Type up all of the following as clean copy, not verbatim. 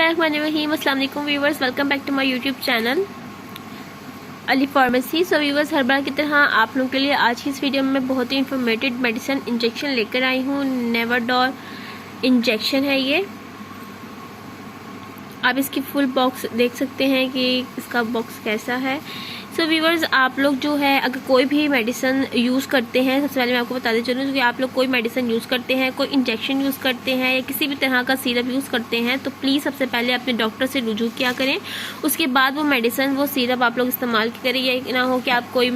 बिस्मिल्लाहिर्रहमानिर्रहीम। अस्सलाम वालेकुम viewers, welcome back to my YouTube channel Ali pharmacy. So viewers, हर बार की तरह आप लोगों के लिए आज की इस वीडियो में बहुत ही इंफॉर्मेटिव मेडिसिन इंजेक्शन लेकर आई हूँ। नेवाडोर इंजेक्शन है ये। आप इसकी फुल बॉक्स देख सकते हैं कि इसका बॉक्स कैसा है। सो व्यूवर्स, आप लोग जो है अगर कोई भी मेडिसिन यूज़ करते हैं, सबसे पहले मैं आपको बताते चलूँ कि आप लोग कोई मेडिसिन यूज़ करते हैं, कोई इंजेक्शन यूज़ करते हैं या किसी भी तरह का सिरप यूज़ करते हैं, तो प्लीज़ सबसे पहले अपने डॉक्टर से रुजू किया करें। उसके बाद वो मेडिसिन, वो सिरप आप लोग इस्तेमाल करें। या ना हो कि आप कोई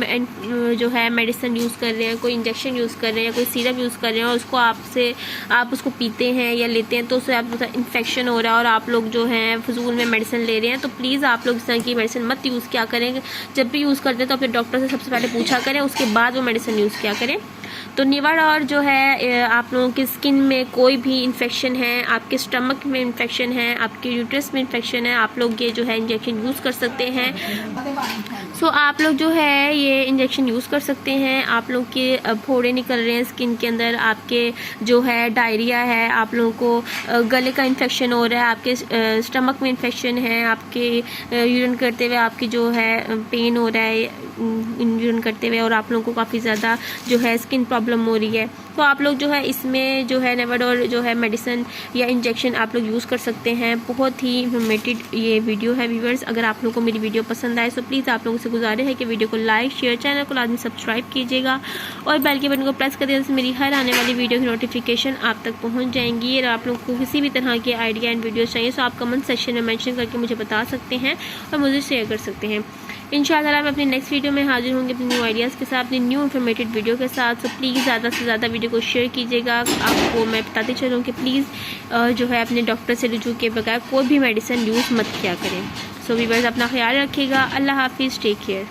जो है मेडिसिन यूज़ कर रहे हैं, कोई इंजेक्शन यूज़ कर रहे हैं या कोई सिरप यूज़ कर रहे हैं और उसको आप उसको पीते हैं या लेते हैं तो उससे आप इन्फेक्शन हो रहा है और आप लोग जो हैं फजूल में मेडिसिन ले रहे हैं। तो प्लीज़ आप लोग इस तरह की मेडिसिन मत यूज़ किया करें। जब भी यूज़ करते हैं तो अपने डॉक्टर से सबसे पहले पूछा करें, उसके बाद वो मेडिसिन यूज़ किया करें। तो नेवाडोर जो है, आप लोगों की स्किन में कोई भी इन्फेक्शन है, आपके स्टमक में इन्फेक्शन है, आपके यूट्रस में इन्फेक्शन है, आप लोग ये जो है इंजेक्शन यूज़ कर सकते हैं। सो आप लोग जो है ये इंजेक्शन यूज़ कर सकते हैं। आप लोग के फोड़े निकल रहे हैं स्किन के अंदर, आपके जो है डायरिया है, आप लोगों को गले का इन्फेक्शन हो रहा है, आपके स्टमक में इन्फेक्शन है, आपके यूरिन करते हुए आपकी जो है पेन हो रहा है यूरिन करते हुए और आप लोगों को काफ़ी ज़्यादा जो है स्किन प्रॉब्लम हो रही है, तो आप लोग जो है इसमें जो है नेवाडोर जो है मेडिसिन या इंजेक्शन आप लोग यूज़ कर सकते हैं। बहुत ही इन्फॉर्मेटिव ये वीडियो है व्यूवर्स। अगर आप लोगों को मेरी वीडियो पसंद आए तो प्लीज़ आप लोगों से गुजारिश है कि वीडियो को लाइक शेयर, चैनल को लाजमी सब्सक्राइब कीजिएगा और बेल के बटन को प्रेस कर देने से मेरी हर आने वाली वीडियो की नोटिफिकेशन आप तक पहुँच जाएंगी। और आप लोगों को किसी भी तरह के आइडिया एंड वीडियोज़ चाहिए तो आप कमेंट सेक्शन में मेंशन करके मुझे बता सकते हैं और मुझे शेयर कर सकते हैं। इंशाल्लाह मैं अपनी नेक्स्ट वीडियो में हाजिर होंगी अपने न्यू आइडियाज़ के साथ, अपनी न्यू इन्फॉर्मेटिव वीडियो के साथ। तो प्लीज़ ज़्यादा से ज़्यादा वीडियो को शेयर कीजिएगा। आपको मैं बताते चलूँ कि प्लीज़ जो है अपने डॉक्टर से रुजू के बगैर कोई भी मेडिसिन यूज़ मत किया करें। सो व्यूअर्स, अपना ख्याल रखिएगा। अल्लाह हाफिज़, टेक केयर।